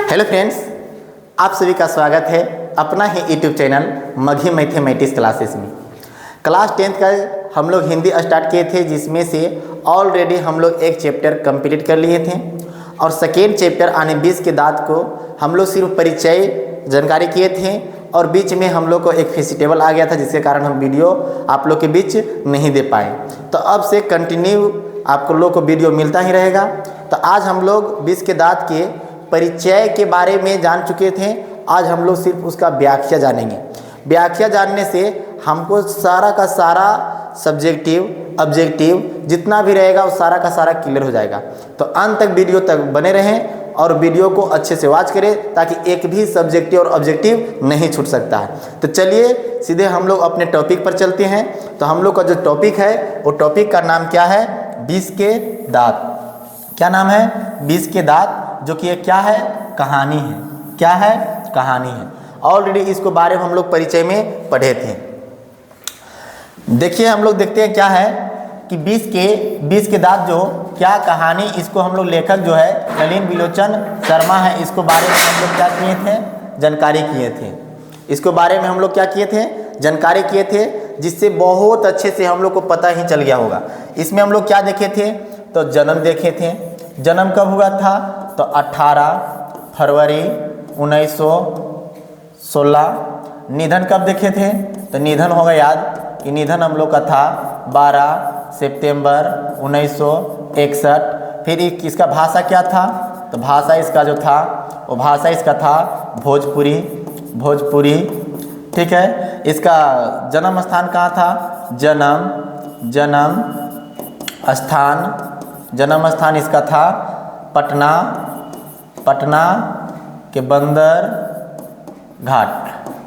Hello friends, आप सभी का स्वागत है अपना ही यूट्यूब चैनल मघी मैथमेटिक्स क्लासेस में। क्लास 10th का हम लोग हिंदी स्टार्ट किए थे, जिसमें से ऑलरेडी हम लोग एक चैप्टर कंप्लीट कर लिए थे और सेकेंड चैप्टर आने 20 के दांत को हम लोग सिर्फ परिचय जानकारी किए थे और बीच में हम लोग को एक फेस्टिवल आ गया था, जिसके कारण हम वीडियो आप लोग के बीच नहीं दे पाए। तो अब से कंटिन्यू आप लोग को वीडियो मिलता ही रहेगा। तो आज हम लोग 20 के दांत के परिचय के बारे में जान चुके थे। आज हम लोग सिर्फ उसका व्याख्या जानेंगे। व्याख्या जानने से हमको सारा का सारा सब्जेक्टिव ऑब्जेक्टिव जितना भी रहेगा वो सारा का सारा क्लियर हो जाएगा। तो अंत तक वीडियो तक बने रहें और वीडियो को अच्छे से वॉच करें ताकि एक भी सब्जेक्टिव और ऑब्जेक्टिव नहीं छूट सकता है। तो चलिए सीधे हम लोग अपने टॉपिक पर चलते हैं। तो हम लोग का जो टॉपिक है वो टॉपिक का नाम क्या है? 20 के दांत। क्या नाम है? 20 के दांत, जो कि ये क्या है? कहानी है। क्या है? कहानी है। ऑलरेडी इसको बारे में हम लोग परिचय में पढ़े थे। देखिए हम लोग देखते हैं क्या है कि 20 के दांत जो क्या कहानी, इसको हम लोग लेखक जो है नलिन बिलोचन शर्मा है, इसको बारे में हम लोग क्या किए थे? जानकारी किए थे। इसको बारे में हम लोग क्या किए थे? जानकारी किए थे, जिससे बहुत अच्छे से हम लोग को पता ही चल गया होगा। इसमें हम लोग क्या देखे थे? तो जन्म देखे थे। जन्म कब हुआ था? तो 18 फरवरी 1916। निधन कब देखे थे? तो निधन होगा याद कि निधन हम लोग का था 12 सितंबर 1961। फिर इसका भाषा क्या था? तो भाषा इसका जो था वो भाषा इसका था भोजपुरी। ठीक है। इसका जन्म स्थान कहाँ था? जन्म स्थान इसका था पटना के बंदर घाट,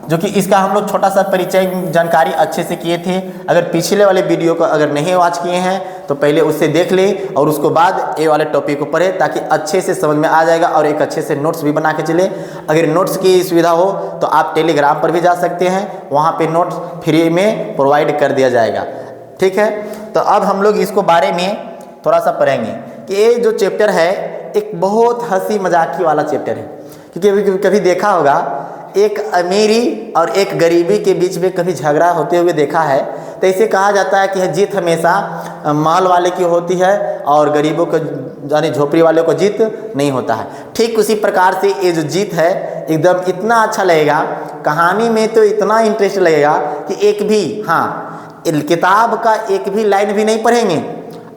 जो कि इसका हम लोग छोटा सा परिचय जानकारी अच्छे से किए थे। अगर पिछले वाले वीडियो को अगर नहीं वॉच किए हैं तो पहले उससे देख ले और उसको बाद ये वाले टॉपिक को पढ़े, ताकि अच्छे से समझ में आ जाएगा और एक अच्छे से नोट्स भी बना के चले। अगर नोट्स की सुविधा हो तो आप टेलीग्राम पर भी जा सकते हैं, वहाँ पे नोट्स फ्री में प्रोवाइड कर दिया जाएगा। ठीक है। तो अब हम लोग इसको बारे में थोड़ा सा पढ़ेंगे कि ये जो चैप्टर है एक बहुत हंसी मजाकी वाला चैप्टर है। क्योंकि कभी देखा होगा एक अमीरी और एक गरीबी के बीच में कभी झगड़ा होते हुए देखा है, तो इसे कहा जाता है कि जीत हमेशा माल वाले की होती है और गरीबों को यानी झोपड़ी वाले को जीत नहीं होता है। ठीक उसी प्रकार से ये जो जीत है एकदम इतना अच्छा लगेगा, कहानी में तो इतना इंटरेस्ट लगेगा कि एक भी किताब का एक भी लाइन भी नहीं पढ़ेंगे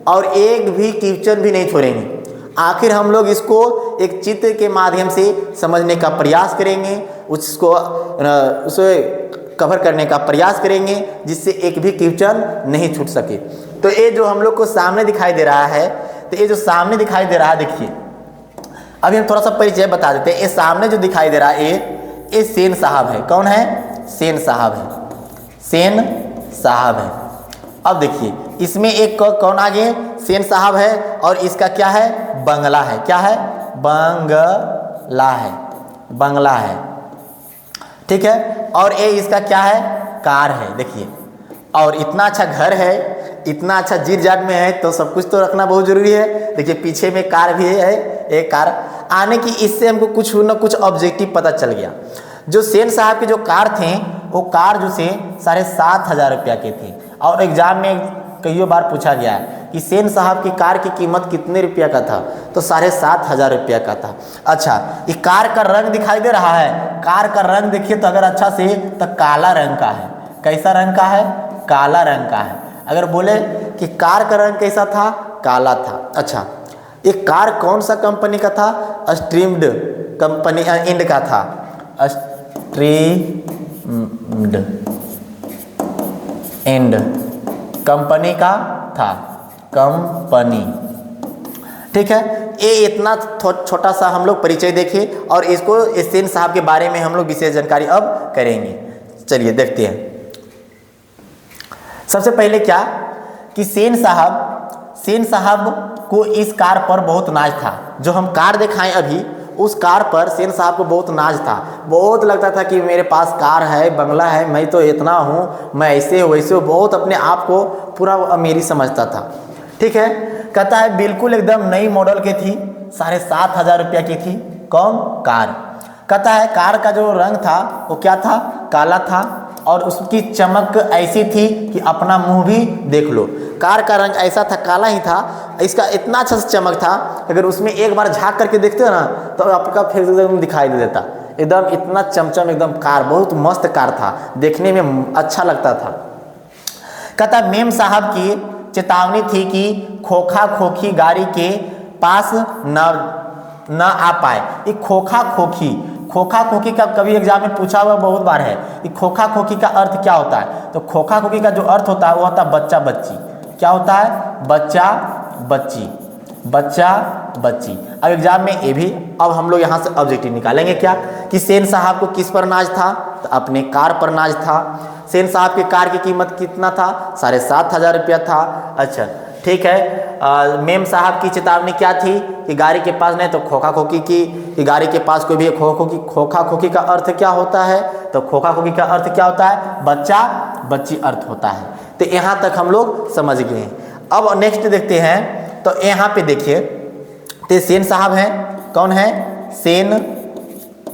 और एक भी क्वेश्चन भी नहीं छोड़ेंगे। आखिर हम लोग इसको एक चित्र के माध्यम से समझने का प्रयास करेंगे, उसे कवर करने का प्रयास करेंगे, जिससे एक भी क्वेश्चन नहीं छूट सके। तो ये जो हम लोग को सामने दिखाई दे रहा है, तो ये जो सामने दिखाई दे रहा है, देखिए अभी हम थोड़ा सा परिचय बता देते हैं। ये सामने जो दिखाई दे रहा है ये सेन साहब है। कौन है? सेन साहब है। अब देखिए इसमें एक कौन आगे? सेन साहब है और इसका क्या है? बंगला है। क्या है? बंगला है। ठीक है। और ये इसका क्या है? कार है। देखिए, और इतना अच्छा घर है, इतना अच्छा जीर जाट में है, तो सब कुछ तो रखना बहुत जरूरी है। देखिए पीछे में कार भी है, एक कार आने की, इससे हमको कुछ न कुछ ऑब्जेक्टिव पता चल गया। जो सेन साहब के जो कार थे वो कार जो से 7,500 रुपया के थे और एग्जाम में कई बार पूछा गया है कि सेन साहब की कार की कीमत कितने रुपया का था? तो 7,500 रुपया का था। अच्छा, ये कार का रंग दिखाई दे रहा है। कार का रंग देखिए तो अगर अच्छा से तो काला रंग का है। कैसा रंग का है? काला रंग का है। अगर बोले कि कार का रंग कैसा था? काला था। अच्छा, ये कार कौन सा कंपनी का था? स्ट्रीम्ड कंपनी इंड का था। स्ट्रीम्ड इंड कंपनी का था। कंपनी। ठीक है। ये इतना छोटा सा हम लोग परिचय देखें और इसको सेन साहब के बारे में हम लोग विशेष जानकारी अब करेंगे। चलिए देखते हैं। सबसे पहले क्या कि सेन साहब को इस कार पर बहुत नाज था। जो हम कार दिखाएं अभी, उस कार पर सेन साहब को बहुत नाज था। बहुत लगता था कि मेरे पास कार है, बंगला है, मैं तो इतना हूँ, मैं ऐसे वैसे, बहुत अपने आप को पूरा अमीरी समझता था। ठीक है। कहता है बिल्कुल एकदम नई मॉडल की थी, 7,500 रुपया की थी। कौन? कार। कहता है कार का जो रंग था वो क्या था? काला था और उसकी चमक ऐसी थी कि अपना मुंह भी देख लो। कार का रंग ऐसा था, काला ही था, इसका इतना अच्छा से चमक था, अगर उसमें एक बार झांक करके देखते हो ना तो आपका फेस एकदम दिखाई दे देता, एकदम इतना चमचम, एकदम कार बहुत मस्त कार था, देखने में अच्छा लगता था। कहता मेम साहब की चेतावनी थी कि खोखा खोखी गाड़ी के पास न आ पाए। ये खोखा खोखी का कभी एग्जाम में पूछा हुआ बहुत बार है। ये खोखा खोखी का अर्थ क्या होता है? तो खोखा खोखी का जो अर्थ होता है वो होता है बच्चा बच्ची। क्या होता है? बच्चा बच्ची, बच्चा बच्ची। अब एग्जाम में ये भी, अब हम लोग यहाँ से ऑब्जेक्टिव निकालेंगे क्या कि सेन साहब को किस पर नाज था? तो अपने कार पर नाज था। सेन साहब की कार की कीमत कितना था? 7,500 रुपया था। अच्छा ठीक है। मेम साहब की चेतावनी क्या थी कि गाड़ी के पास नहीं, तो खोखा खोखी की कि गाड़ी के पास कोई भी खोखा खोखी का अर्थ क्या होता है? तो खोखा खोखी का अर्थ क्या होता है? बच्चा बच्ची अर्थ होता है। तो यहाँ तक हम लोग समझ गए हैं। अब नेक्स्ट देखते हैं, तो यहाँ पे देखिए, तो सेन साहब हैं, कौन है? सेन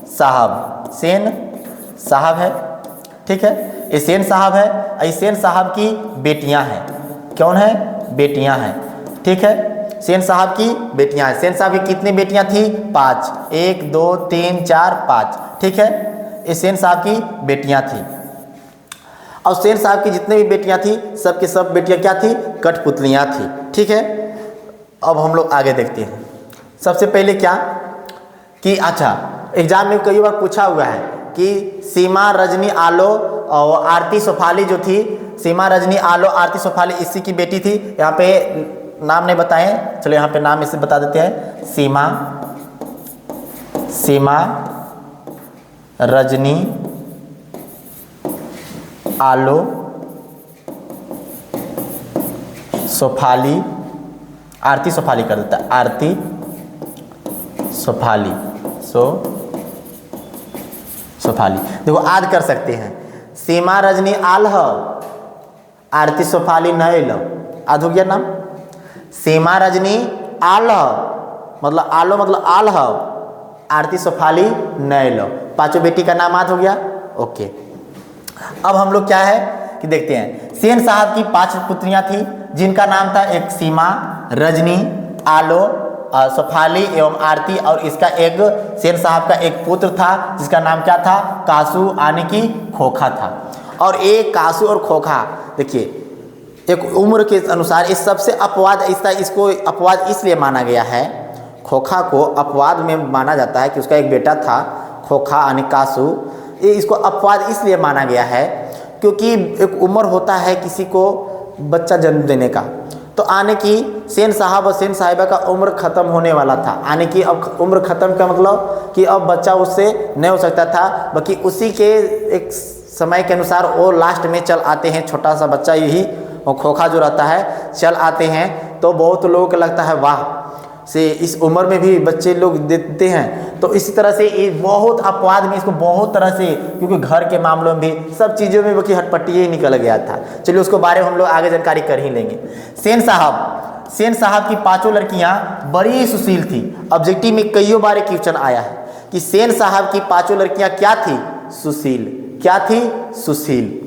साहब है, ठीक है, ये सेन साहब है। ये सेन साहब की बेटियां हैं, कौन है? बेटियां हैं, ठीक है, सेन साहब की बेटियां हैं। सेन साहब की कितनी बेटियां थी? 5, 1 2 3 4 5, ठीक है, ये सेन साहब की बेटियां थी। और सेन साहब की जितने भी बेटियां थी सब की सब बेटियां क्या थी? कठपुतलियां थी, ठीक है। अब हम लोग आगे देखते हैं। सबसे पहले क्या कि अच्छा एग्जाम में कई बार पूछा हुआ है कि सीमा रजनी आलो और आरती सोफाली जो थी, सीमा रजनी आलो आरती सोफाली इसी की बेटी थी। यहाँ पे नाम नहीं बताए, चलो यहाँ पे नाम इसे बता देते हैं। सीमा रजनी आलो सोफाली, आरती सोफाली कर देता है, आरती सोफाली, सोफाली। देखो आज कर सकते हैं, सीमा रजनी आल हो, आरती सोफाली नहीं लो, आज हो गया नाम। सीमा रजनी आल हो मतलब आलो मतलब आल हो, आरती सोफाली नहीं लो, पांचों बेटी का नाम आज हो गया। ओके, अब हम लोग क्या है कि देखते हैं। सेन साहब की 5 पुत्रियां थी जिनका नाम था एक सीमा, रजनी, आलो, सोफाली एवं आरती, और इसका एक सेन साहब का एक पुत्र था जिसका नाम क्या था? कासू यानी कि खोखा था। और एक कासू और खोखा देखिए एक उम्र के अनुसार इस सबसे अपवाद, इसको अपवाद इसलिए माना गया है, खोखा को अपवाद में माना जाता है कि उसका एक बेटा था खोखा यानी कासू। ये इसको अपवाद इसलिए माना गया है क्योंकि एक उम्र होता है किसी को बच्चा जन्म देने का, तो आने की सेन साहब और सेन साहिबा का उम्र ख़त्म होने वाला था। आने की अब उम्र ख़त्म का मतलब कि अब बच्चा उससे नहीं हो सकता था, बल्कि उसी के एक समय के अनुसार वो लास्ट में चल आते हैं। छोटा सा बच्चा यही वो खोखा जो रहता है चल आते हैं, तो बहुत लोगों को लगता है वाह से इस उम्र में भी बच्चे लोग देते हैं। तो इसी तरह से ये बहुत अपवाद में इसको बहुत तरह से, क्योंकि घर के मामलों में भी सब चीज़ों में बल्कि हटपटी ही निकल गया था। चलिए उसको बारे में हम लोग आगे जानकारी कर ही लेंगे। सेन साहब की 5 लड़कियां बड़ी सुशील थी। ऑब्जेक्टिव में कई बार क्वेश्चन आया है कि सेन साहब की 5 लड़कियां क्या थी? सुशील। क्या थी? सुशील।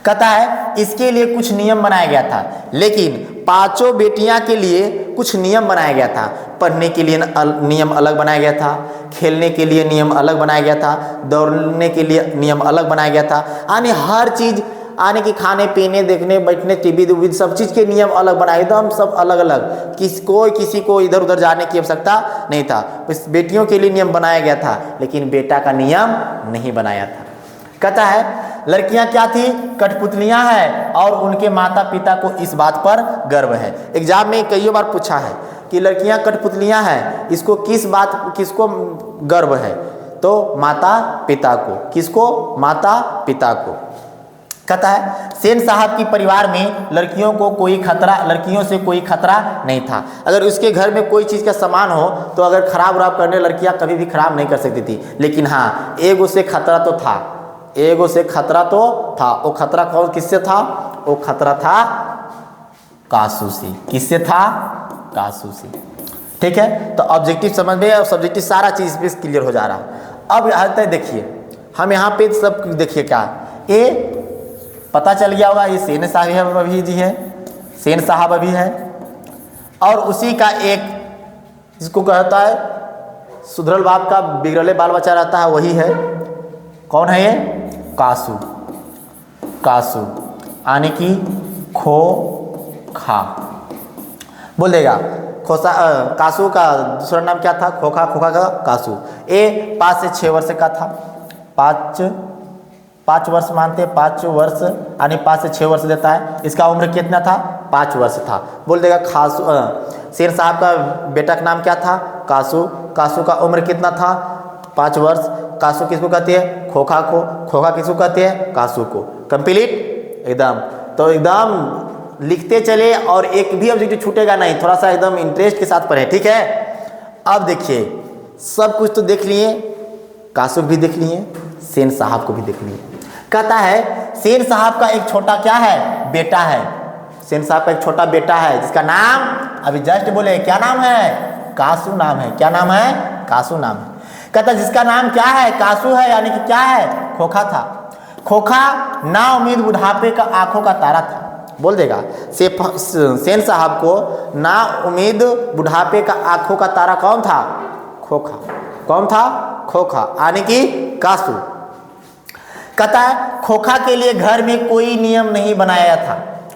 कहता है इसके लिए कुछ नियम बनाया गया था, लेकिन 5 बेटियां के लिए कुछ नियम बनाया गया था। पढ़ने के लिए नियम अलग बनाया गया था, खेलने के लिए नियम अलग बनाया गया था, दौड़ने के लिए नियम अलग बनाया गया था, यानी हर चीज़ आने की खाने पीने देखने बैठने टीवी दूवी सब चीज़ के नियम अलग बनाए, एकदम सब अलग अलग। किसी को इधर उधर जाने की आवश्यकता नहीं था। बस बेटियों के लिए नियम बनाया गया था, लेकिन बेटा का नियम नहीं बनाया था। कहता है लड़कियां क्या थी? कठपुतलियां हैं और उनके माता पिता को इस बात पर गर्व है। एग्जाम में कई बार पूछा है कि लड़कियां कठपुतलियां हैं, किसको गर्व है? तो माता पिता को। किसको? माता पिता को। कहता है सेन साहब की परिवार में लड़कियों से कोई खतरा नहीं था। अगर उसके घर में कोई चीज़ का सामान हो तो अगर खराब करने लड़कियां कभी भी खराब नहीं कर सकती थी, लेकिन हाँ एगो से खतरा तो था, एगो से खतरा तो था। वो खतरा कौन किससे था? वो खतरा था कासू से। किससे था? कासू से। ठीक है, तो ऑब्जेक्टिव समझ में और सब्जेक्टिव सारा चीज़ पे क्लियर हो जा रहा है। अब यहाँ तक देखिए, हम यहाँ पे सब देखिए क्या ये पता चल गया होगा, ये सेन साहब अभी जी है, सेन साहब अभी है, और उसी का एक जिसको कहता है सुधरल बाप का बिगड़ले बाल बच्चा रहता है, वही है। कौन है ये? कासू। कासू आने की खो खा बोल देगा। खोसा कासू का दूसरा नाम क्या था? खोखा। खोखा का कासू। ए 5 से 6 वर्ष का था। 5 वर्ष मानते, 5 वर्ष यानी 5 से 6 वर्ष देता है। इसका उम्र कितना था? 5 वर्ष था। बोल देगा खासू। शेर साहब का बेटा का नाम क्या था? कासू। कासू का उम्र कितना था? 5 वर्ष। कासू किसको कहते हैं? खोखा को। खोखा किसको कहते हैं? कासू को। कंप्लीट एकदम। तो एकदम लिखते चले और एक भी ऑब्जेक्टिव छूटेगा नहीं, थोड़ा सा एकदम इंटरेस्ट के साथ पढ़े, ठीक है। अब देखिए सब कुछ तो देख लिए, कासू भी देख लिए, सेन साहब को भी देख लिए। कहता है सेन साहब का एक छोटा क्या है? बेटा है। सेन साहब का एक छोटा बेटा है जिसका नाम अभी जस्ट बोले, क्या नाम है? कासू नाम है। क्या नाम है? कासू नाम है। कहता जिसका नाम क्या है? कासू है, यानी कि क्या है? खोखा था। खोखा ना उम्मीद बुढ़ापे का आंखों का तारा था। बोल देगा सेन साहब को ना उम्मीद बुढ़ापे का आंखों का तारा कौन था? खोखा। कौन था? खोखा यानी कि कासू। कहता है खोखा के लिए घर में कोई नियम नहीं बनाया था,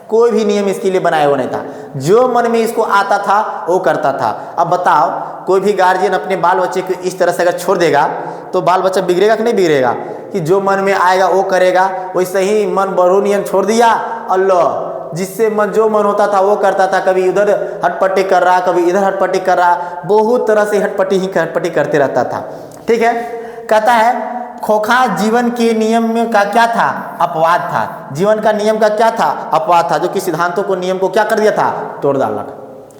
कोई भी नियम इसके लिए बनाया हुआ नहीं था, जो मन में इसको आता था वो करता था। अब बताओ कोई भी गार्जियन अपने बाल बच्चे को इस तरह से अगर छोड़ देगा तो बाल बच्चा बिगड़ेगा कि नहीं बिगड़ेगा? कि जो मन में आएगा वो करेगा। वैसे ही मन बरू नियम छोड़ दिया, अल्लाह जिससे मन जो मन होता था वो करता था। कभी उधर हटपट्टी कर रहा, कभी इधर हटपट्टी कर रहा, बहुत तरह से हटपट्टी करते रहता था, ठीक है। कहता है खोखा जीवन के नियम में का क्या था? अपवाद था। जीवन का नियम का क्या था? अपवाद था, जो कि सिद्धांतों को नियम को क्या कर दिया था? तोड़ डाला था।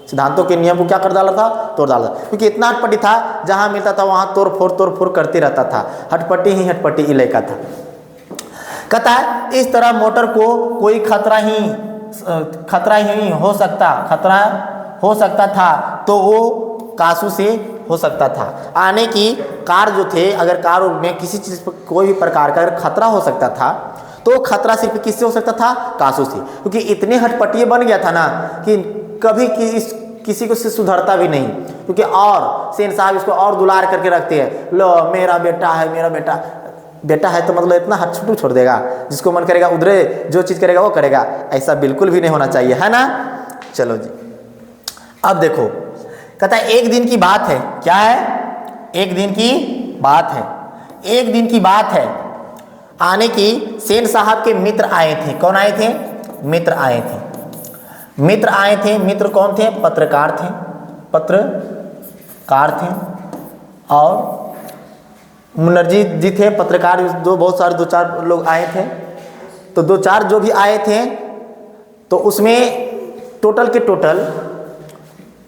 सिद्धांतों के नियम को क्या कर डाला था? तोड़ डाला था। क्योंकि इतना हटपट्टी था, जहां मिलता था वहां तोड़ फोड़ करते रहता था। हटपट्टी ही हटपट्टी इलाका था। कहता है इस तरह मोटर को कोई खतरा ही हो सकता था तो वो कासू से हो सकता था। आने की कार जो थे, अगर कार में किसी चीज़ पर कोई भी प्रकार का अगर खतरा हो सकता था तो खतरा सिर्फ किससे हो सकता था? कासू से। क्योंकि इतने हटपटिए बन गया था ना कि कभी किसी को से सुधरता भी नहीं। क्योंकि और सेन साहब इसको और दुलार करके रखते हैं, लो मेरा बेटा है, मेरा बेटा है तो मतलब इतना हटछुटू छोड़ देगा, जिसको मन करेगा उधरे जो चीज़ करेगा वो करेगा। ऐसा बिल्कुल भी नहीं होना चाहिए, है ना। चलो जी अब देखो, कहता है एक दिन की बात है। क्या है? एक दिन की बात है। एक दिन की बात है आने की सेन साहब के मित्र आए थे। कौन आए थे? मित्र आए थे। मित्र आए थे। मित्र कौन थे? पत्रकार थे। पत्रकार थे और मुनर्जी जी थे। पत्रकार बहुत सारे 2-4 लोग आए थे। तो 2-4 जो भी आए थे तो उसमें टोटल के टोटल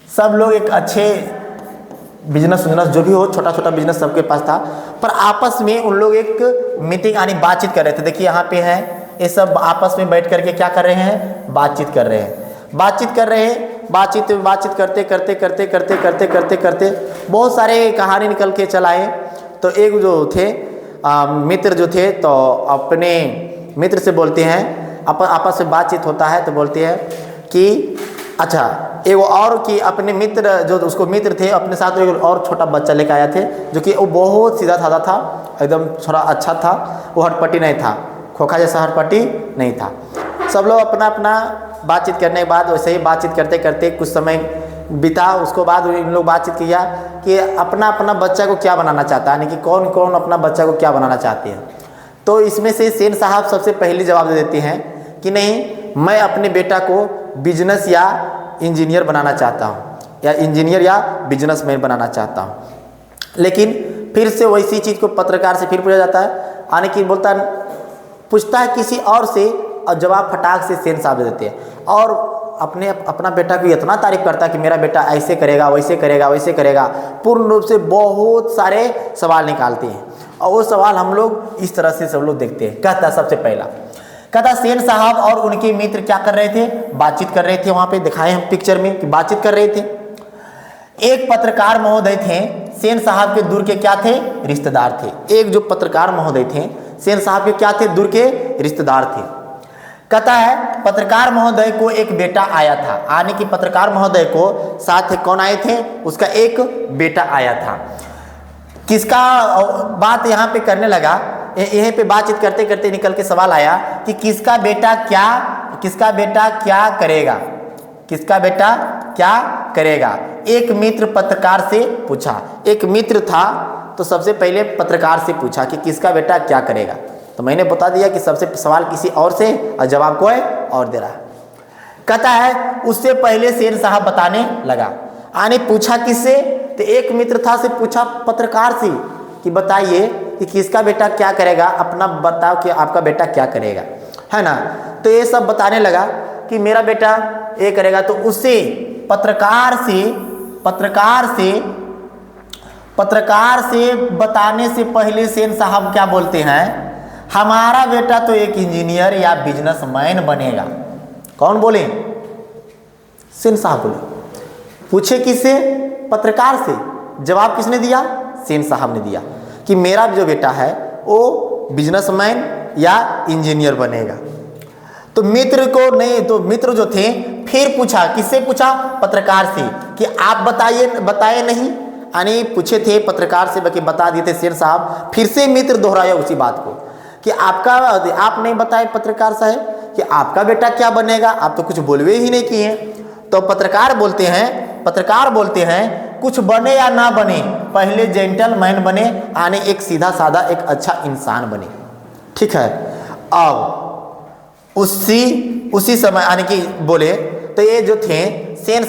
सब लोग एक अच्छे बिजनेस जो भी हो, छोटा बिजनेस सबके पास था, पर आपस में उन लोग एक मीटिंग यानी बातचीत कर रहे थे। देखिए यहाँ पे है, ये सब आपस में बैठ करके क्या कर रहे हैं? बातचीत कर रहे हैं। बातचीत करते बहुत सारे कहानी निकल के चलाए। तो एक जो थे मित्र जो थे तो अपने मित्र से बोलते हैं, आपस में बातचीत होता है तो बोलते हैं कि अच्छा एगो और कि अपने मित्र जो उसको मित्र थे अपने साथ एक और छोटा बच्चा लेकर आया थे, जो कि वो बहुत सीधा साधा था, एकदम थोड़ा अच्छा था। वो हटपट्टी नहीं था, खोखा जैसा हटपट्टी नहीं था। सब लोग अपना अपना बातचीत करने के बाद वैसे ही बातचीत करते करते कुछ समय बिता। उसको बाद इन लोग बातचीत किया कि अपना अपना बच्चा को क्या बनाना चाहता है, यानी कि कौन कौन अपना बच्चा को क्या बनाना चाहते हैं। तो इसमें से सेन साहब सबसे पहले जवाब दे देते हैं कि नहीं, मैं अपने बेटा को बिजनेस या इंजीनियर बनाना चाहता हूँ, या इंजीनियर या बिजनेसमैन बनाना चाहता हूँ। लेकिन फिर से वैसी चीज़ को पत्रकार से फिर पूछा जाता है, यानी कि पूछता है किसी और से और जवाब फटाक से सेन साहब दे देते हैं। और अपना बेटा को इतना तारीफ करता है कि मेरा बेटा ऐसे करेगा, वैसे करेगा, पूर्ण रूप से बहुत सारे सवाल निकालते हैं। और वो सवाल हम लोग इस तरह से सब लोग देखते हैं। कहता सबसे पहला कहता सेन साहब और उनके मित्र क्या कर रहे थे? बातचीत कर रहे थे। वहाँ पे दिखाए हम पिक्चर में कि बातचीत कर रहे थे। एक पत्रकार महोदय थे, सेन साहब के दूर के क्या थे, रिश्तेदार थे। एक जो पत्रकार महोदय थे सेन साहब के क्या थे, दूर के रिश्तेदार थे। कहता है पत्रकार महोदय को एक बेटा आया था, आने की पत्रकार महोदय को साथ कौन आए थे, उसका एक बेटा आया था। किसका बात यहाँ पे करने लगा, यहीं पे बातचीत करते करते निकल के सवाल आया कि किसका बेटा क्या करेगा, किसका बेटा क्या करेगा। एक मित्र पत्रकार से पूछा, एक मित्र था तो सबसे पहले पत्रकार से पूछा कि किसका बेटा क्या करेगा। तो मैंने बता दिया कि सबसे सवाल किसी और से और जवाब कोई और दे रहा है। कहता है उससे पहले सेन साहब बताने लगा, आने पूछा किससे, तो एक मित्र था से पूछा पत्रकार से कि बताइए कि किसका बेटा क्या करेगा, अपना बताओ कि आपका बेटा क्या करेगा, है ना। तो ये सब बताने लगा कि मेरा बेटा ये करेगा। तो उससे पत्रकार से बताने से पहले सेन साहब क्या बोलते हैं, हमारा बेटा तो एक इंजीनियर या बिजनेसमैन बनेगा। कौन बोले, सेन साहब बोले। पूछे किससे, पत्रकार से। जवाब किसने दिया, सेन साहब ने दिया कि मेरा जो बेटा है वो बिजनेसमैन या इंजीनियर बनेगा। तो मित्र को नहीं, तो मित्र जो थे फिर पूछा, किससे पूछा, पत्रकार से कि आप बताए नहीं, यानी पूछे थे पत्रकार से बाकी बता दिए थे सेन साहब। फिर से मित्र दोहराया उसी बात को कि आप नहीं बताए पत्रकार साहब कि आपका बेटा क्या बनेगा, आप तो कुछ बोलवे ही नहीं किए। तो पत्रकार बोलते हैं कुछ बने या ना बने, पहले जेंटलमैन बने, आने एक सीधा साधा एक अच्छा इंसान बने। ठीक है। अब उसी समय आने की बोले तो ये जो थे सेन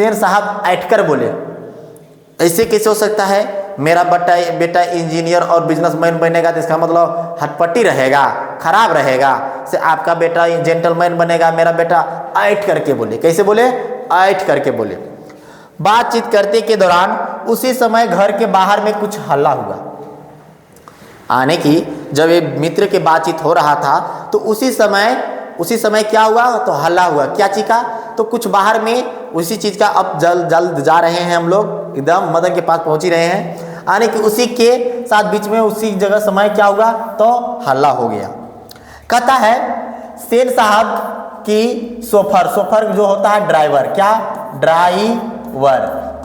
साहब ऐठकर बोले, ऐसे कैसे हो सकता है, मेरा बेटा इंजीनियर और बिजनेसमैन बनेगा तो इसका मतलब हटपटी रहेगा, खराब रहेगा, से आपका बेटा जेंटलमैन बनेगा, मेरा बेटा ऐठ करके बोले। कैसे बोले, ऐठ करके बोले। बातचीत करते के दौरान उसी समय घर के बाहर में कुछ हल्ला हुआ। आने की जब ये मित्र के बातचीत हो रहा था तो उसी समय क्या हुआ, तो हल्ला हुआ। क्या चीज का, तो कुछ बाहर में उसी चीज का। अब जल्द जा रहे हैं हम लोग, एकदम मदन के पास पहुंच ही रहे हैं। आने की उसी के साथ बीच में उसी जगह समय क्या हुआ, तो हल्ला हो गया। कहता है सेन साहब की सोफर जो होता है ड्राइवर, क्या,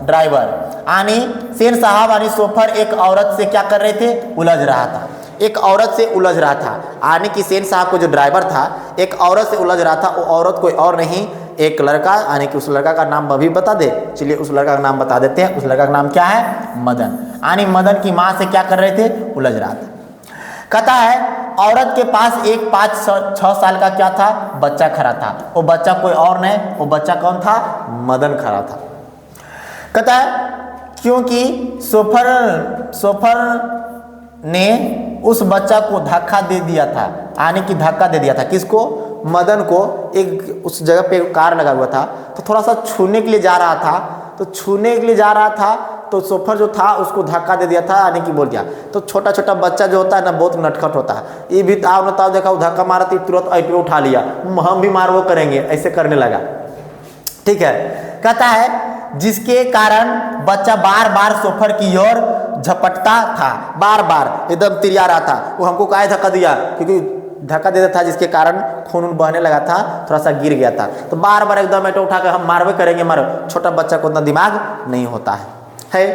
ड्राइवर आनी सेन साहब आनी सोफर एक औरत से क्या कर रहे थे, उलझ रहा था, एक औरत से उलझ रहा था। आने की सेन साहब को जो ड्राइवर था एक औरत से उलझ रहा था। वो औरत कोई और नहीं, एक लड़का, आने की उस लड़का का नाम अभी बता दे, चलिए उस लड़का का नाम बता देते हैं। उस लड़का का नाम क्या है, मदन। आनी मदन की माँ से क्या कर रहे थे, उलझ रहा था। कहता है औरत के पास एक 5-6 साल का क्या था, बच्चा खड़ा था। वो बच्चा कोई और नहीं, वो बच्चा कौन था, मदन खड़ा था। कहता है क्योंकि सोफर ने उस बच्चा को धक्का दे दिया था, आने की धक्का दे दिया था किसको, मदन को। एक उस जगह पे कार लगा हुआ था तो थोड़ा सा छूने के लिए जा रहा था, तो सोफर जो था उसको धक्का दे दिया था, आने की बोल दिया। तो छोटा छोटा बच्चा जो होता है ना, बहुत नटखट होता है, ये भी ताव देखा, धक्का मारा तो तुरंत ऐसे उठा लिया, हम भी मार वो करेंगे, ऐसे करने लगा। ठीक है। कहता है जिसके कारण बच्चा बार बार सोफर की ओर झपटता था, बार बार एकदम तिरिया रहा था। वो हमको काहे धक्का दिया, क्योंकि धक्का देता था जिसके कारण खून बहने लगा था, थोड़ा सा गिर गया था। तो बार बार एकदम ऐसे उठा कर हम मारवे करेंगे, छोटा बच्चा को उतना दिमाग नहीं होता है।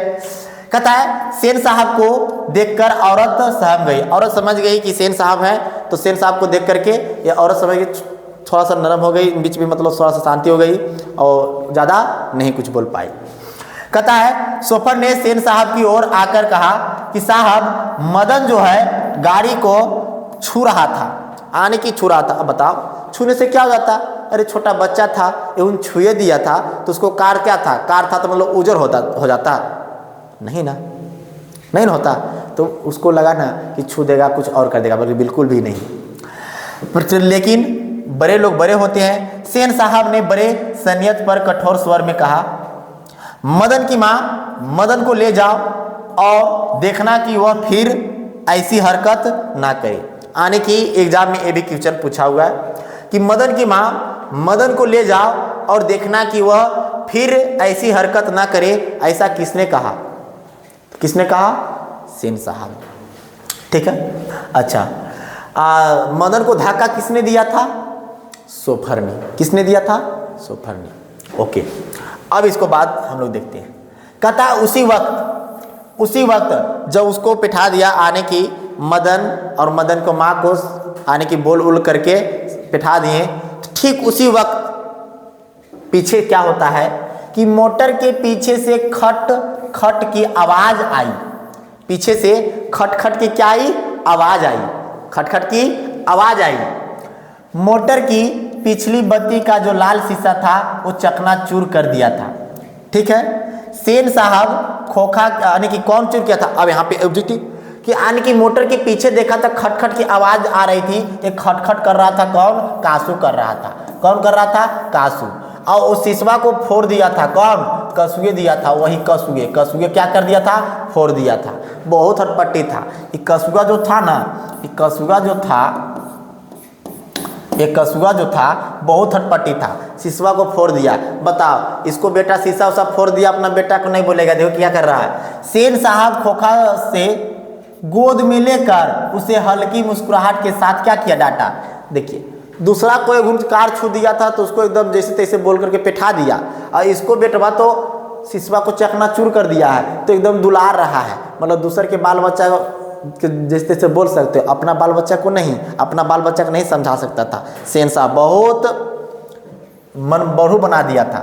कहता है सेन साहब को देखकर औरत सहम गई। औरत समझ गई कि सेन साहब है, तो सेन साहब को देख करके ये औरत समझ गई, थोड़ा सा नरम हो गई, बीच में मतलब थोड़ा सा शांति हो गई और ज़्यादा नहीं कुछ बोल पाई। कहता है सोफर ने सेन साहब की ओर आकर कहा कि साहब मदन जो है गाड़ी को छू रहा था, आने की छू रहा था। अब बताओ छूने से क्या हो जाता, अरे छोटा बच्चा था, एवं छुए दिया था तो उसको कार क्या था, कार था तो मतलब उजर हो जाता नहीं ना, नहीं होता। तो उसको लगा ना कि छू देगा कुछ और कर देगा, बल्कि बिल्कुल भी नहीं। लेकिन बड़े लोग बड़े होते हैं। सेन साहब ने बड़े सनियत पर कठोर स्वर में कहा मदन की माँ, मदन को ले जाओ और देखना कि वह फिर ऐसी हरकत ना करे। आने की एग्जाम में ये भी क्वेश्चन पूछा हुआ है कि मदन की माँ, मदन को ले जाओ और देखना कि वह फिर ऐसी हरकत ना करे, ऐसा किसने कहा? किसने कहा? सेन साहब। ठीक है। अच्छा, मदन को धक्का किसने दिया था? सोफर ने। किसने दिया था? सोफर ने। ओके, अब इसको बाद हम लोग देखते हैं। कहता उसी वक्त जब उसको पिठा दिया आने की, मदन और मदन को माँ को आने की बोल उल करके पिठा दिए, ठीक उसी वक्त पीछे क्या होता है कि मोटर के पीछे से खट खट की आवाज आई। पीछे से खट खट की क्या आई? आवाज आई। खट खट की आवाज आई। मोटर की पिछली बत्ती का जो लाल शीशा था वो चकनाचूर कर दिया था। ठीक है। सेन साहब खोखा यानी कि कौन चूर किया था? अब यहाँ पे ऑब्जेक्टिव कि यानी कि मोटर के पीछे देखा था, खटखट की आवाज आ रही थी। एक खटखट कर रहा था, कौन? कासू कर रहा था। कौन कर रहा था? कासू। और उस शीशवा को फोड़ दिया था, कौन? कसूए दिया था। वही कसूए क्या कर दिया था? फोड़ दिया था। बहुत हटपट्टी था ये कसूआ जो था ना, ये कसूआ जो था बहुत हटपट्टी था। शीशवा को फोड़ दिया। बताओ, इसको बेटा शीशा उसा फोड़ दिया, अपना बेटा को नहीं बोलेगा। देखो क्या कर रहा है। सेन साहब खोखा से गोद में लेकर उसे हल्की मुस्कुराहट के साथ क्या किया? डांटा। देखिए, दूसरा कोई कार छू दिया था तो उसको एकदम जैसे तैसे बोल करके पिठा दिया, और इसको बेटवा तो शीशवा को चकनाचूर कर दिया है, तो एकदम दुलार रहा है। मतलब दूसरे के बाल बच्चा जैसे तैसे बोल सकते हो, अपना बाल बच्चा को नहीं, अपना बाल बच्चा को नहीं समझा सकता था। सेन साहब बहुत मन बढ़ू बना दिया था।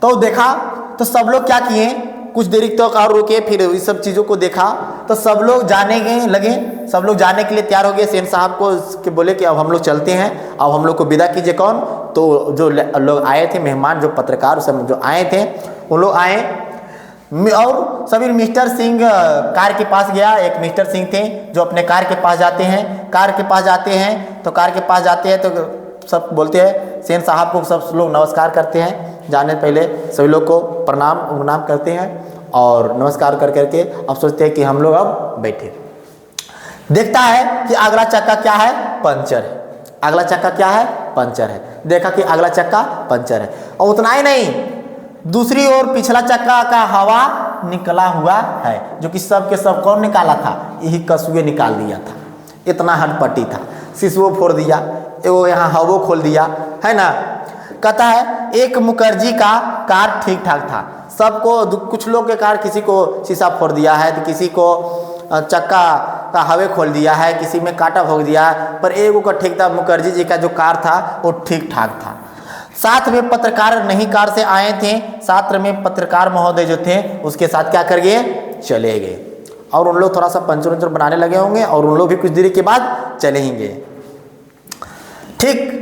तो देखा तो सब लोग क्या किए, कुछ देरी तक और रुके, फिर इस सब चीज़ों को देखा तो सब लोग जाने लगे। सब लोग जाने के लिए तैयार हो गए। सेन साहब को बोले कि अब हम लोग चलते हैं, अब हम लोग को विदा कीजिए। कौन? तो जो लोग आए थे, मेहमान जो पत्रकार सब जो आए थे, वो लोग आए और सभी मिस्टर सिंह कार के पास गया। एक मिस्टर सिंह थे जो अपने कार के पास जाते हैं। कार के पास जाते हैं तो सब बोलते हैं, सेन साहब को सब लोग नमस्कार करते हैं। जाने पहले सभी लोग को प्रणाम करते हैं और नमस्कार कर करके अब सोचते हैं कि हम लोग अब बैठे। देखता है कि अगला चक्का क्या है? पंचर है। अगला चक्का क्या है? पंचर है। देखा कि अगला चक्का पंचर है। और उतना ही नहीं, दूसरी ओर पिछला चक्का का हवा निकला हुआ है, जो कि सब के सब कौन निकाला था? यही कसूए निकाल दिया था। इतना हटपट्टी था। शीशो फोड़ दिया, वो यहाँ हवो खोल दिया, है ना। कहता है एक मुखर्जी का कार ठीक ठाक था। सबको, कुछ लोग के कार, किसी को शीशा फोड़ दिया है, तो किसी को चक्का का हवे खोल दिया है, किसी में कांटा भोग दिया, पर एक का ठीक था। मुखर्जी जी का जो कार था वो ठीक ठाक था। साथ में पत्रकार नहीं कार से आए थे, साथ में पत्रकार महोदय जो थे उसके साथ क्या कर गए? चले गए। और उन लोग थोड़ा सा पंचर बनाने लगे होंगे और उन लोग भी कुछ देरी के बाद चलेंगे। ठीक।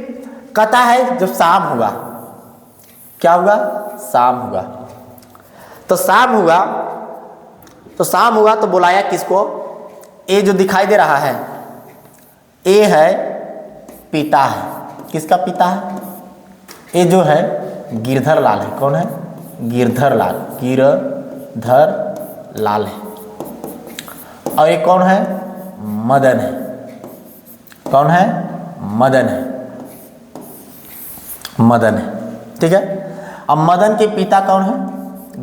कहता है जब शाम हुआ, क्या हुआ? शाम हुआ। तो शाम हुआ तो बुलाया किसको? ये जो दिखाई दे रहा है, ये है पिता है। किसका पिता है? ये जो है गिरधर लाल है। कौन है? गिरधर लाल है। और ये कौन है? मदन है। कौन है? मदन है। ठीक है। अब मदन के पिता कौन है?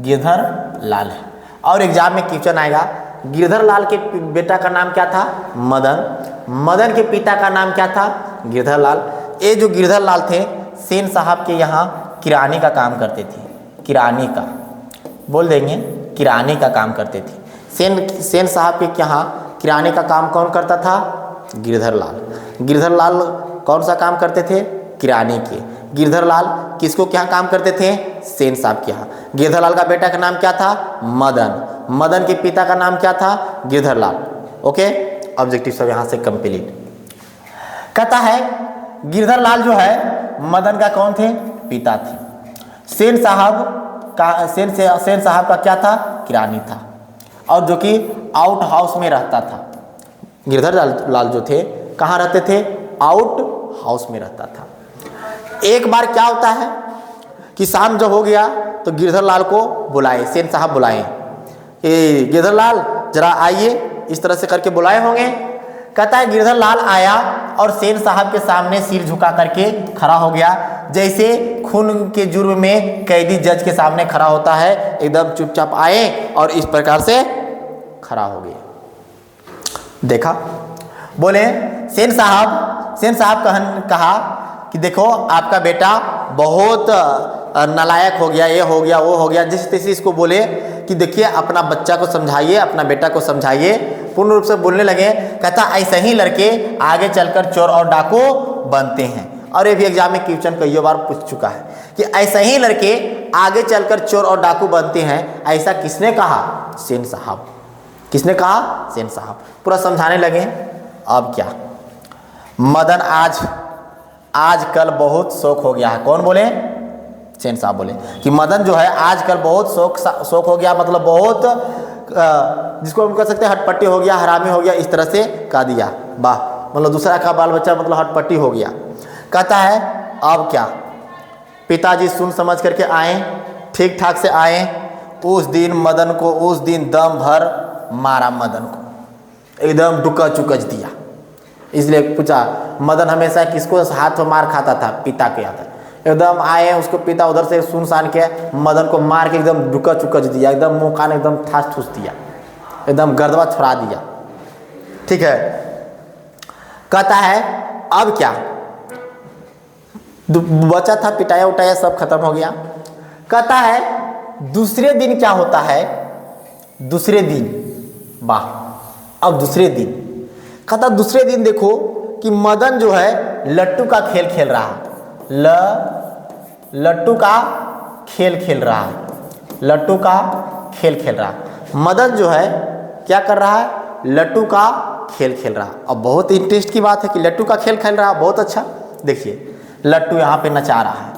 गिरधर लाल है। और एग्जाम में क्वेश्चन आएगा, गिरधर लाल के बेटा का नाम क्या था? मदन के पिता का नाम क्या था? गिरधर लाल। ये जो गिरधर लाल थे, सेन साहब के यहाँ किराने का काम करते थे। किराने का बोल देंगे, किराने का काम करते थे। सेन साहब के यहाँ किराने का काम कौन करता था? गिरधर लाल कौन सा काम करते थे? किराने के। गिरधर लाल किसको क्या काम करते थे? सेन साहब के यहाँ। गिरधर लाल का बेटा का नाम क्या था? मदन के पिता का नाम क्या था? गिरधर लाल। ओके, ऑब्जेक्टिव सब यहाँ से कंप्लीट। कहता है गिरधर लाल जो है मदन का कौन थे? पिता थे। सेन साहब का क्या था? किरानी था, और जो कि आउट हाउस में रहता था। गिरधर लाल जो थे कहाँ रहते थे? आउट हाउस में रहता था। एक बार क्या होता है कि शाम जब हो गया तो गिरधर लाल को बुलाए, सेन साहब बुलाए, गिरधर लाल जरा आइए, इस तरह से करके बुलाए होंगे। कहता है गिरधर लाल आया और सेन साहब के सामने सिर झुका करके खड़ा हो गया, जैसे खून के जुर्म में कैदी जज के सामने खड़ा होता है। एकदम चुपचाप आए और इस प्रकार से खड़ा हो गए। देखा, बोले सेन साहब कहा कि देखो आपका बेटा बहुत नालायक हो गया, ये हो गया वो हो गया, जिस तैसे इसको बोले कि देखिए अपना बच्चा को समझाइए, अपना बेटा को समझाइए। पूर्ण रूप से बोलने लगे, कहता ऐसे ही लड़के आगे चलकर चोर और डाकू बनते हैं। और ये भी एग्जाम में क्वेश्चन कई बार पूछ चुका है कि ऐसे ही लड़के आगे चलकर चोर और डाकू बनते हैं, ऐसा किसने कहा? सेन साहब। किसने कहा? सेन साहब। पूरा समझाने लगे। अब क्या, मदन आजकल बहुत शौक हो गया है। कौन बोले? सेन साहब बोले कि मदन जो है आजकल बहुत शौक हो गया, मतलब बहुत जिसको हम कह सकते हैं हटपट्टी हो गया, हरामी हो गया, इस तरह से कह दिया। वाह, मतलब दूसरा का बाल बच्चा मतलब हटपट्टी हो गया। कहता है अब क्या, पिताजी सुन समझ करके आए, ठीक ठाक से आए। उस दिन दम भर मारा मदन को, एकदम डुका चुकच दिया। इसलिए पूछा, मदन हमेशा किसको हाथ में मार खाता था? पिता के हाथ। एकदम आए, उसको पिता उधर से सुनसान के मदन को मार के एकदम डुका चुकच दिया, एकदम मुँह कान एकदम ठास ठूस दिया, एकदम गर्दवा छुड़ा दिया। ठीक है। कहता है अब क्या, बचा था पिटाया उटाया सब खत्म हो गया। कहता है दूसरे दिन क्या होता है? दूसरे दिन, वाह, अब दूसरे दिन। कहता दूसरे दिन देखो कि मदन जो है लट्टू का खेल खेल रहा है। लट्टू का खेल खेल रहा है, लट्टू का खेल खेल रहा है। मदन जो है क्या कर रहा है? लट्टू का खेल खेल रहा है। अब बहुत इंटरेस्ट की बात है कि लट्टू का खेल खेल रहा है, बहुत अच्छा। देखिए लट्टू यहाँ पे नचा रहा है।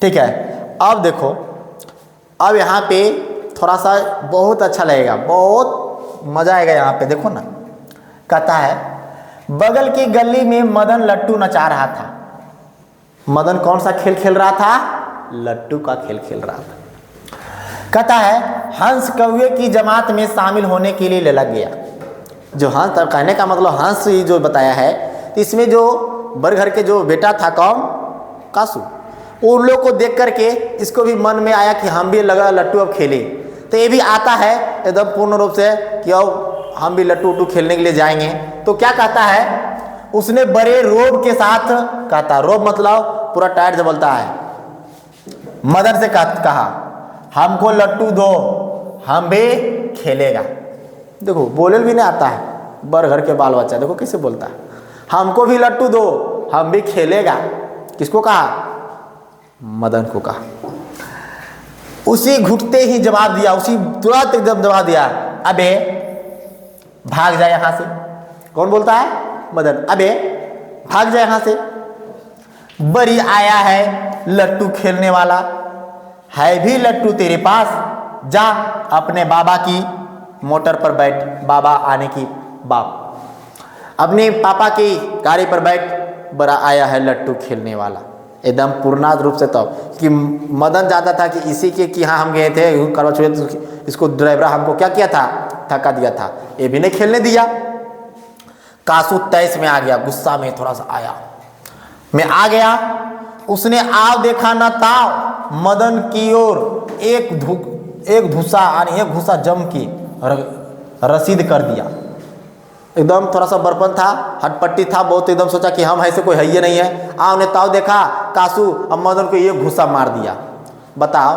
ठीक है। अब देखो, अब यहाँ पे थोड़ा सा बहुत अच्छा लगेगा, बहुत मजा आएगा यहाँ पे। देखो ना, कहता है बगल की गली में मदन लट्टू नचा रहा था। मदन कौन सा खेल खेल रहा था? लट्टू का खेल खेल रहा था। कहता है हंस कौवे की जमात में शामिल होने के लिए लग गया। जो हंस, तब कहने का मतलब हंस ही जो बताया है, इसमें जो बड़घर के जो बेटा था, कौन? कासू। उन लोग को देख करके इसको भी मन में आया कि हम भी लगा लट्टू अब खेले। तो ये भी आता है एकदम पूर्ण रूप से कि अब हम भी लट्टू उट्टू खेलने के लिए जाएंगे। तो क्या कहता है? उसने बड़े रोब के साथ कहता, रोब मतलब पूरा टायर जबलता है। मदन से कहा हमको लट्टू दो, हम भी खेलेगा। देखो बोले भी नहीं आता है, बड़ घर के बाल बच्चा देखो कैसे बोलता है, हमको भी लट्टू दो, हम भी खेलेगा। किसको कहा? मदन को कहा। उसी घुटते ही जवाब दिया, उसी तुरंत एकदम जवाब दिया, अबे भाग जा यहां से। कौन बोलता है? मदन। अबे भाग जा यहां से, बड़ी आया है लट्टू खेलने वाला, है भी लट्टू तेरे पास, जा अपने बाबा की मोटर पर बैठ, बाबा आने की बाप, अपने पापा की गाड़ी पर बैठ, बड़ा आया है लट्टू खेलने वाला। एकदम पूर्णार्थ रूप से। तब कि मदन जानता था कि इसी के कि हाँ हम गए थे करवा चौथ, इसको ड्राइवर हमको क्या किया था? थका दिया था, ये भी नहीं खेलने दिया। कासू तैस में आ गया, गुस्सा में थोड़ा सा आया, मैं आ गया। उसने आव देखा न ताव, मदन की ओर एक घुसा जम के रसीद कर दिया। एकदम थोड़ा सा बर्पन था, हटपट्टी था बहुत, एकदम सोचा कि हम ऐसे कोई है ही नहीं है। आव ने ताव देखा कासू, अब मदन को ये घुसा मार दिया। बताओ,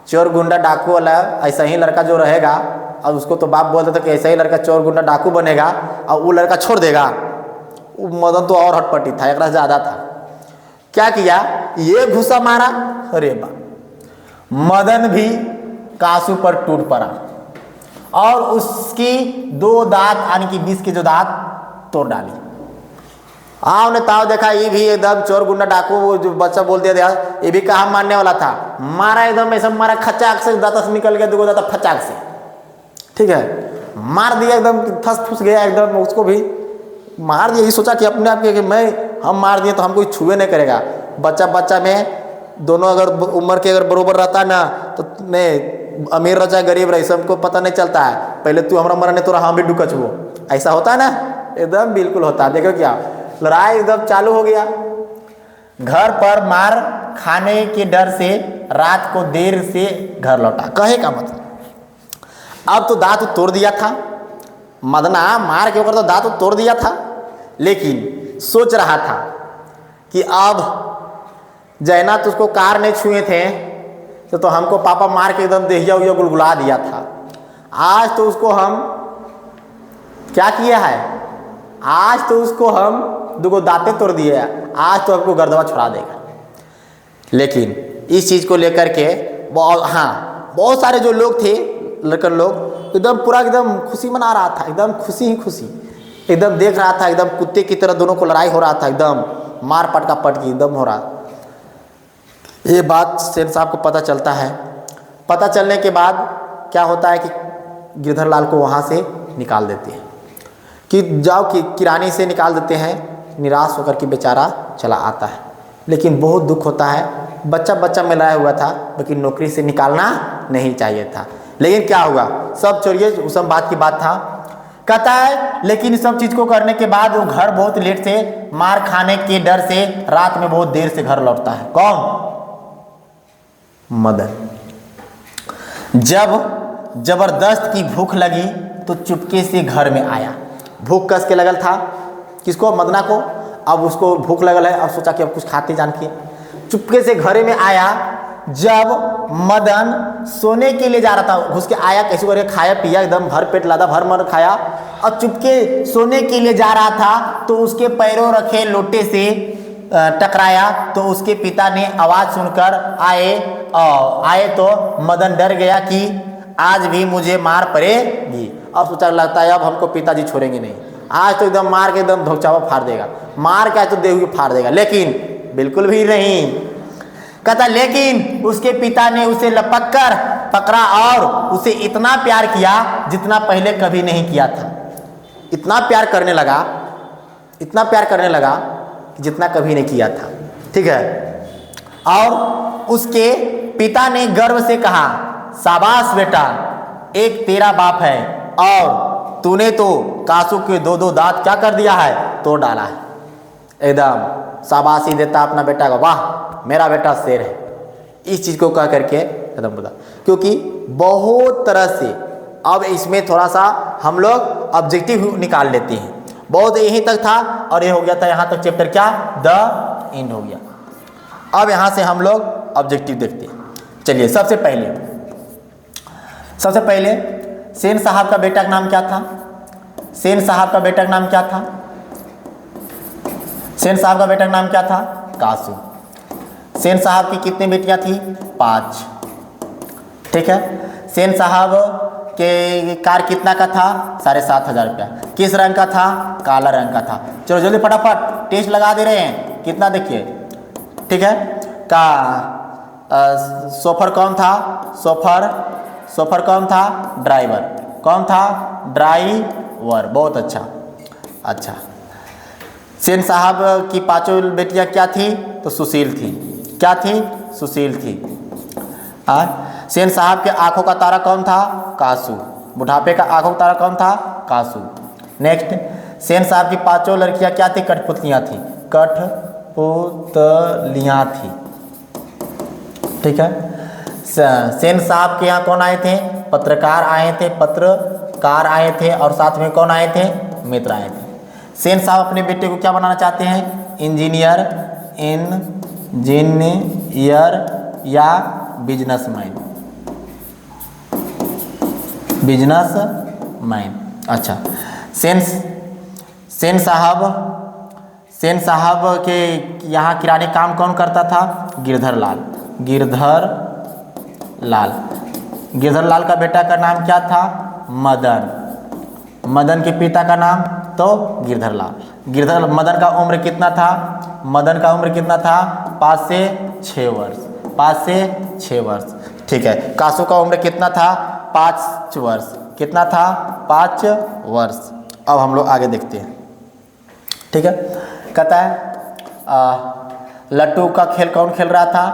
चोर गुंडा डाकू वाला ऐसा ही लड़का जो रहेगा, अब उसको तो बाप बोलता था कि ऐसा ही लड़का चोर गुंडा डाकू बनेगा और वो लड़का छोड़ देगा। मदन तो और हटपट्टी था, एक ज्यादा था। क्या किया? ये घुसा मारा। अरे बा, मदन भी कासू पर टूट पड़ा और उसकी 2 दांत यानी कि 20 के जो दांत तोड़ डाली। ने ताव देखा, ये भी एकदम चोर गुंडा डाकू, वो जो बच्चा बोल दिया ये भी कहा मारने वाला था, मारा एकदम ऐसा मारा, खचाक से दांत से निकल गया, 2 दांत फचाक से। ठीक है, मार दिया, एकदम फंस फुस गया एकदम, उसको भी मार दिया। ये सोचा कि अपने आप के हम मार दिए तो हम कोई छुए नहीं करेगा। बच्चा में दोनों अगर उम्र के अगर बरोबर रहता ना तो नहीं, अमीर रह चाहे गरीब रहे, सबको पता नहीं चलता है। पहले तू हमारा मरने तो हम भी डुकचबो, ऐसा होता है ना, एकदम बिल्कुल होता है। देखो क्या लड़ाई एकदम चालू हो गया। घर पर मार खाने के डर से रात को देर से घर लौटा। कहे का मतलब अब तो दांत तोड़ दिया था, मदना मार के ऊपर तो दांत तोड़ दिया था, लेकिन सोच रहा था कि अब जैना तो उसको कार नहीं छुए थे तो हमको पापा मार के एकदम देहिया उहिया गुलगुला दिया था। आज तो उसको हम क्या किया है, आज तो उसको हम दुगो दांतें तोड़ दिए, आज तो हमको गर्दवा छुड़ा देगा। लेकिन इस चीज़ को लेकर के बहुत सारे जो लोग थे लड़कन लोग एकदम पूरा एकदम खुशी मना रहा था, एकदम खुशी ही खुशी एकदम देख रहा था, एकदम कुत्ते की तरह दोनों को लड़ाई हो रहा था, एकदम मार पटका पटकी एकदम हो रहा। ये बात सेन साहब को पता चलता है। पता चलने के बाद क्या होता है कि गिरधर लाल को वहाँ से निकाल देते हैं कि जाओ कि किरानी से निकाल देते हैं। निराश होकर के बेचारा चला आता है, लेकिन बहुत दुख होता है। बच्चा बच्चा में लाया हुआ था, लेकिन नौकरी से निकालना नहीं चाहिए था। लेकिन क्या हुआ, सब छोड़िए, उस सब बात की बात था। कहता है लेकिन सब चीज़ को करने के बाद वो घर बहुत लेट से मार खाने के डर से रात में बहुत देर से घर लौटता है। कौन? मदन। जब जबरदस्त की भूख लगी तो चुपके से घर में आया। भूख कस के लगल था किसको? मदना को। अब उसको भूख लगल है, अब सोचा कि अब कुछ खाते जान के चुपके से घरे में आया। जब मदन सोने के लिए जा रहा था, घुस के आया, कैसे करके खाया पिया, एकदम भर पेट लादा भर मर खाया और चुपके सोने के लिए जा रहा था तो उसके पैरों रखे लोटे से टकराया। तो उसके पिता ने आवाज़ सुनकर आए तो मदन डर गया कि आज भी मुझे मार पड़ेगी। अब सोचा लगता है अब हमको पिताजी छोड़ेंगे नहीं, आज तो एकदम मार के एकदम धोचावा फाड़ देगा, मार के आज तो देह फाड़ देगा। लेकिन बिल्कुल भी नहीं। कहता लेकिन उसके पिता ने उसे लपक कर पकड़ा और उसे इतना प्यार किया जितना पहले कभी नहीं किया था। इतना प्यार करने लगा, इतना प्यार करने लगा जितना कभी नहीं किया था। ठीक है। और उसके पिता ने गर्व से कहा, शाबाश बेटा, एक तेरा बाप है और तूने तो कासू के दो दो दांत क्या कर दिया है, तोड़ डाला है। एकदम शाबाशी देता अपना बेटा को, वाह मेरा बेटा शेर है। इस चीज़ को कह करके एकदम बोला, क्योंकि बहुत तरह से अब इसमें थोड़ा सा हम लोग ऑब्जेक्टिव निकाल लेते हैं। बहुत यहीं तक था और ये हो गया था यहाँ तक चैप्टर क्या, द एंड हो गया। अब यहाँ से हम लोग ऑब्जेक्टिव देखते हैं। चलिए सबसे पहले सेन साहब का बेटा का नाम क्या था? सेन साहब का बेटा का नाम क्या था? सेन साहब का बेटा का नाम क्या था? कासू। सेन साहब की कितनी बेटियां थी? 5। ठीक है। सेन साहब के कार कितना का था? 7,500 रुपया। किस रंग का था? काला रंग का था। चलो जल्दी फटाफट टेस्ट लगा दे रहे हैं, कितना देखिए। ठीक है। सोफर कौन था? सोफर कौन था? ड्राइवर। कौन था? ड्राइवर। बहुत अच्छा। सेन साहब की 5 बेटियां क्या थी? तो सुशील थी। क्या थी? सुशील थी। सेन साहब के आंखों का तारा कौन था? कासू। बुढ़ापे का आंखों का तारा कौन था? कासू। नेक्स्ट, सेन साहब की 5 लड़कियां क्या थी? कठपुतलियां थी। कठपुतलियां थी। ठीक है। सेन साहब के यहाँ कौन आए थे? पत्रकार आए थे और साथ में कौन आए थे? मित्र आए थे। सेन साहब अपने बेटे को क्या बनाना चाहते हैं? इंजीनियर या बिजनेसमैन। अच्छा। सेन साहब के यहाँ किराने काम कौन करता था? गिरधर लाल का बेटा का नाम क्या था? मदन के पिता का नाम तो गिरधर लाल। मदन का उम्र कितना था? 5 से 6 वर्ष। 5 से 6 वर्ष। ठीक है। कासू का उम्र कितना था? 5 वर्ष। कितना था? 5 वर्ष। अब हम लोग आगे देखते हैं। ठीक है। कहता है लट्टू का खेल कौन खेल रहा था?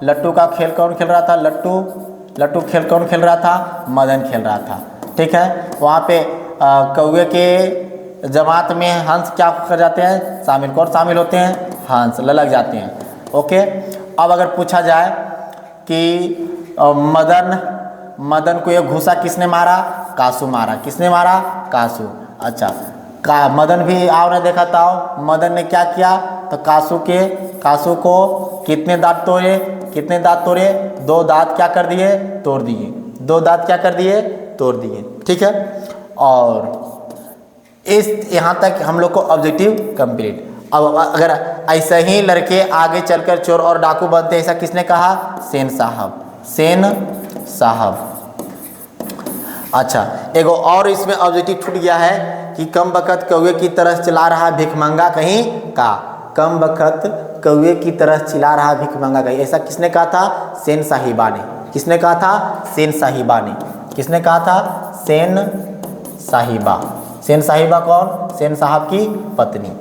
लट्टू खेल कौन खेल रहा था? मदन खेल रहा था। ठीक है। वहाँ पे कौवे के जमात में हंस क्या कर जाते हैं, शामिल। कौन शामिल होते हैं, हंस लग जाते हैं। ओके, अब अगर पूछा जाए कि मदन को ये घूसा किसने मारा, कासू मारा। किसने मारा, कासू। अच्छा, मदन भी आओ ने देखा था, मदन ने क्या किया, तो कासू को कितने दांत तोड़े, कितने दांत तोड़े, 2 दांत क्या कर दिए, तोड़ दिए। 2 दांत क्या कर दिए, तोड़ दिए। ठीक है, और इस यहाँ तक हम लोग को ऑब्जेक्टिव कंप्लीट। अब अगर ऐसे ही लड़के आगे चलकर चोर और डाकू बनते हैं, ऐसा किसने कहा, सेन साहब। सेन साहब। अच्छा, एगो और इसमें ऑब्जेक्टिव छूट गया है कि कम बखत कौवे की तरह चिल्ला रहा भिखमंगा कहीं का। कम बखत कौवे की तरह चिल्ला रहा भिखमंगा कहीं, ऐसा किसने कहा था, सेन साहिबा ने। किसने कहा था, सेन साहिबा ने। किसने कहा था, सेन साहिबा। सेन साहिबा कौन, सेन साहब की पत्नी।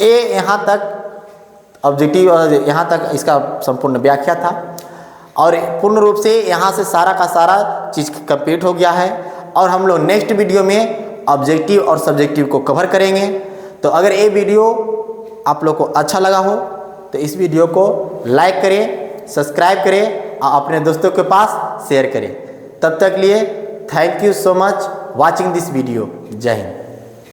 ये यहाँ तक ऑब्जेक्टिव, यहाँ तक इसका संपूर्ण व्याख्या था। और पूर्ण रूप से यहाँ से सारा का सारा चीज़ कंप्लीट हो गया है। और हम लोग नेक्स्ट वीडियो में ऑब्जेक्टिव और सब्जेक्टिव को कवर करेंगे। तो अगर ये वीडियो आप लोग को अच्छा लगा हो तो इस वीडियो को लाइक करें, सब्सक्राइब करें और अपने दोस्तों के पास शेयर करें। तब तक लिए thank you so much watching this video. जय हिंद।